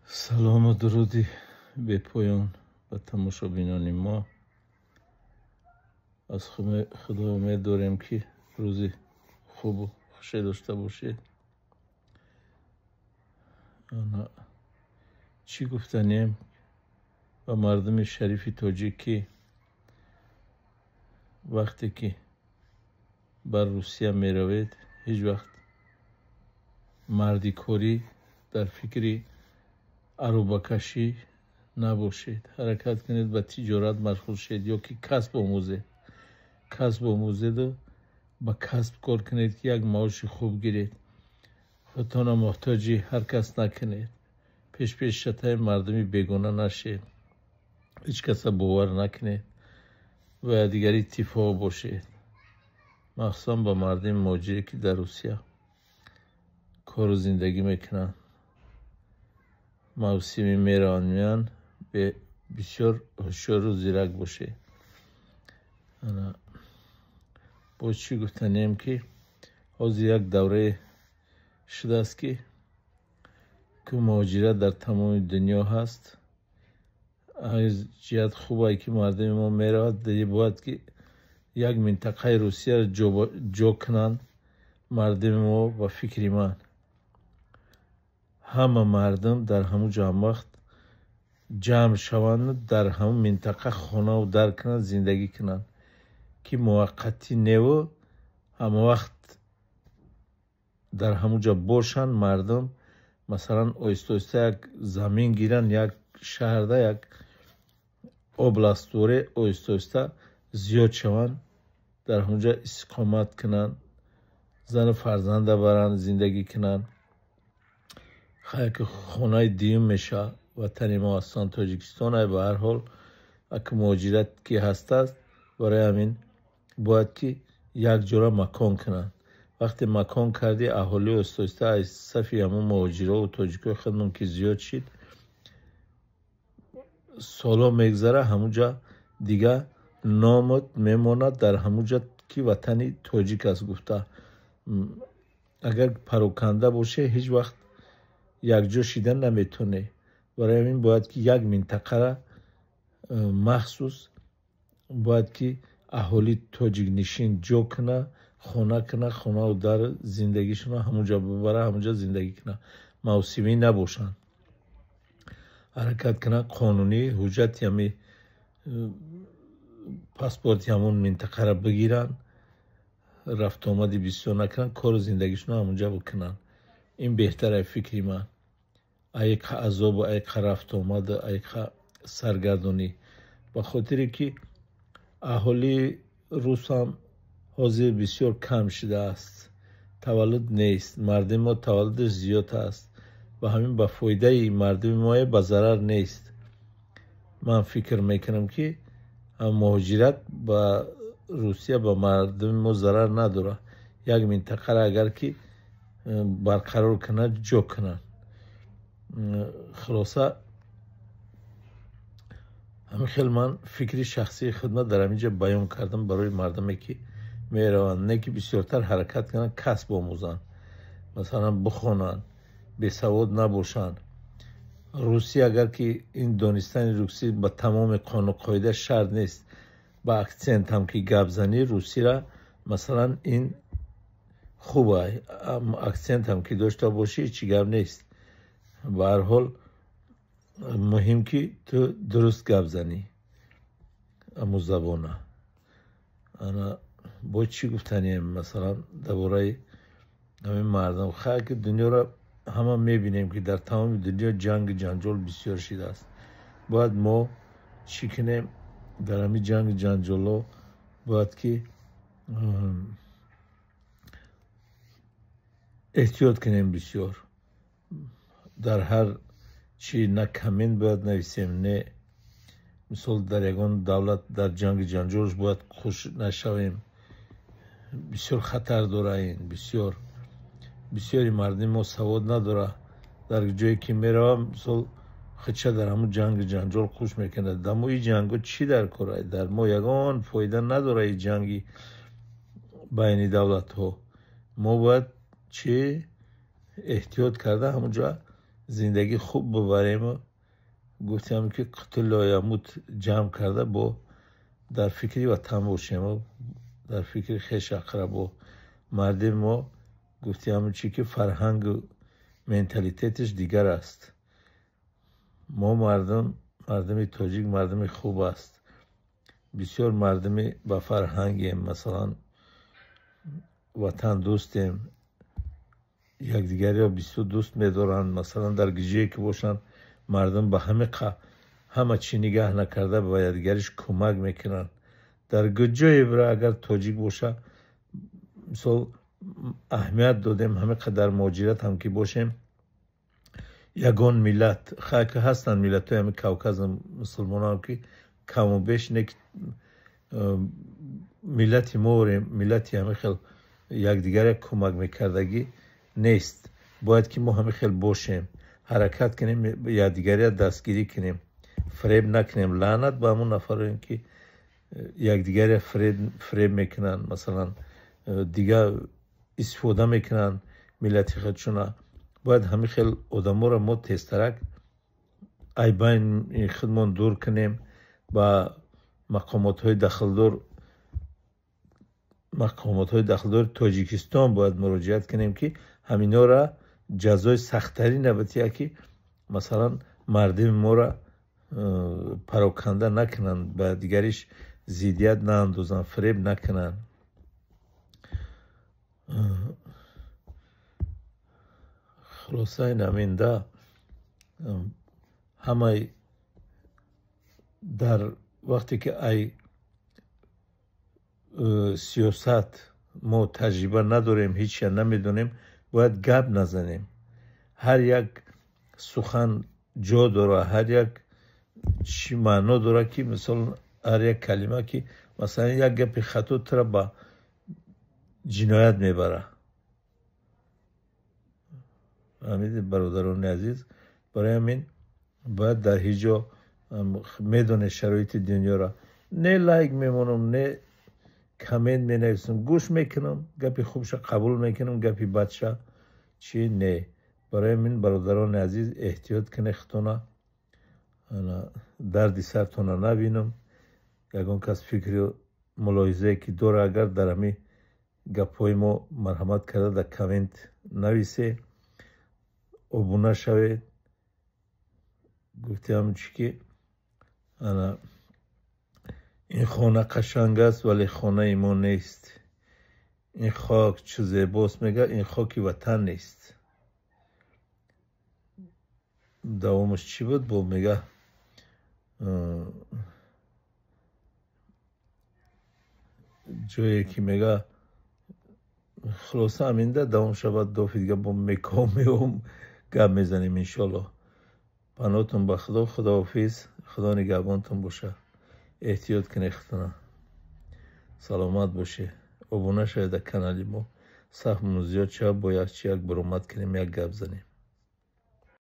سلام و درودی به پایان و تماشابینان ما. از خدا امید داریم که روزی خوب و خوشی داشته باشید. چی گفتنیم و مردم شریف تاجیکی وقتی که بر روسیه می روید هیچ وقت مردی کوری در فکری عروبکشی نباشید. حرکت کنید به تجارت مشغول شید یا که کسب آموزید و با کسب کار کنید که یک معاش خوب گیرید. خودتان محتاجی هر کس نکنید. پیش شتای مردمی بیگانه نشید. هیچ کس باور نکنید و دیگری اتفاق باشید. مخصوصا با مردم مهاجری که در روسیه کار و زندگی میکنن. موسمی میران میان به بسیار هوشیار و زیرک باشه. با چی گفتنیم که از یک دوره شده است که مهاجرت در تمام دنیا هست. از جهت خوبه که مردم ما میرود دیگه باید که یک منطقه روسیه را جا کنند. مردم ما و فکر من همه مردم در همون وقت جمع شوند، در همون منطقه خانه و در کنند، زندگی کنند که موقتی نیو همه وقت در همون جا باشند. مردم مثلا آیسته یک زمین گیرن، یک شهر ده یک اوبلاست دوره آیسته زیاد شوند، در همونجا استقامت کنند، زن فرزنده برند، زندگی کنند. خیلی که خونه دیم میشه وطن ما هستان تاجیکستان. به هر حال اگه مهاجرت که هست است برای همین باید که یک جورا مکان کنند. وقتی مکان کردی اهالی استایسته از صفی همون مهاجرها و تاجیکای خودمون که زیاد شید سالا میگذره همونجا دیگه نامت میماند در همونجا که وطنی تاجیک است. گفته اگر پروکنده باشه هیچ وقت یک جا شیدن نمیتونه. برای همین باید که یک منطقه را مخصوص باید که اهالی تاجیک نشین جا کنه، خانه و در زندگیشون همونجا ببره، همونجا زندگی کنه، موسمی نباشن، حرکت کنه، قانونی حجت یمی پاسپورت همون منطقه را بگیرن، رفت آمدی بسیار نکنن، کار و زندگیشون همونجا بکنن. این بهتره فکری من. ایک عذاب و ایک رفت آمد و ایک سرگردانی. به خاطری که اهالی روس هم حاضر بسیار کم شده است. تولد نیست. مردم ما تولدش زیاد است و همین به فایده مردم ما به ضرر نیست. من فکر میکنم که مهاجرت به روسیه به مردم ما ضرر نداره. یک منطقه را اگر که برقرار کنه جا کنن. خلاصه همین خیلی من فکری شخصی خدمت در اینجا بیان کردم برای مردمی که میروند، نه که بسیارتر حرکت کنن، کسب آموزن، مثلا بخونن، بی سواد نباشن. روسیه اگر که این دانستن روسی با تمام قانون قاعده شرط نیست، با اکسنت هم که گپ زنی روسی را مثلا این خوبه، اکسنت هم که داشته باشی چی گپ نیست. به هر حال مهم که تو درست گپ زنی امو زبانه. انا با چی گفتنیم مثلا درباره همین مردم خیلی که دنیا را همه میبینیم که در تمام دنیا جنگ جنجال بسیار شده است. باید ما چی کنیم در همین جنگ جنجال ها؟ باید که احتیاط کنیم بسیار. در هر چی نه کمین باید نویسیم، نه مثال در یگان دولت در جنگ جنجالش باید خوش نشویم. بسیار خطر داره این. بسیاری مردم ما سواد نداره. در جایی که میره مثال خدشه در همون جنگ جنجال خوش میکنه. در ما این جنگ چی در کاره؟ در ما یگان فایده نداره این جنگی بین دولت ها. ما باید چی احتیاط کرده همونجا زندگی خوب ببریم و گفتیم که قتل و یموت جمع کرده با در فکری وطن باشیم و در فکر خیش اقرب و مردم ما گفتیم چی که فرهنگ و منتالیتش دیگر است. ما مردم تاجیک مردم خوب است، بسیار مردم با فرهنگیم، مثلا وطن دوستیم، یکدیگری را بسیار دوست می‌دارند. مثلا در گیجه که باشند مردم به همه چی نگاه نکرده به یکدیگرش کمک میکنند. در گجای برای اگر تاجیک باشه مثال اهمیت دادیم، همه قدر مهاجرت هم که باشیم یگان ملت خاک هستند. ملت های همه کوکز مسلمان هم که کم و بیش ملت موریم، ملت همه خیلی یکدیگر کمک میکردگی نیست. باید که ما همه خیلی باشیم، حرکت کنیم، یکدیگری دستگیری کنیم، فریب نکنیم. لعنت به همون نفرین که یکدیگر فریب میکنن، مثلا دیگه استفاده میکنن ملت خودشون. باید همه خیلی آدما را ما تسترک ای بین خودمون دور کنیم، با مقامات های داخلدار تاجیکستان باید مراجعت کنیم که همینا را جزای سختری نباید که مثلا مردم ما را پراکنده نکنن، به دیگریش زیدیت ناندازن، فریب نکنن. خلاصه این امینده همه در وقتی که ای سیاست ما تجربه نداریم، هیچی نمیدونیم، باید گپ نزنیم. هر یک سخن جا داره، هر یک چی معنا داره که مثلا هر یک کلمه که مثلا یک گپ خطا تر با جنایت میبره. همین برادران عزیز، برای همین باید در هیچ جا میدونه شرایط دنیا را نه لایک میمونم نه کامنت می نویسم، گوش میکنم، گپی خوبش قبول میکنم، گپی بدش چی نه. برای من برادران عزیز احتیاط کنه، خطونه دردی سرتونه نبینم. یگان کس فکر ملاحظه که داره اگر در همی گپای ما مرحمت کرده در کامنت نویسه، ابونه شوید. گفتیم چی که این خانه قشنگ است ولی خانه ما نیست. این خاک چه زیباست، میگه این خاکی وطن نیست. دوامش چی بود؟ با میگه جایی که میگه خلاصه همینده دوام شود دافت دیگه با میکام گپ میزنیم انشالله. پناهتون به خدا، خداحافظ، خدا نگهبانتون باشه. احتیاط کنه، خطونه سلامت باشه. ابونه شاید کانالی ما سخت زیاد چه باید چی یک برامت کنیم، یک گپ زنیم.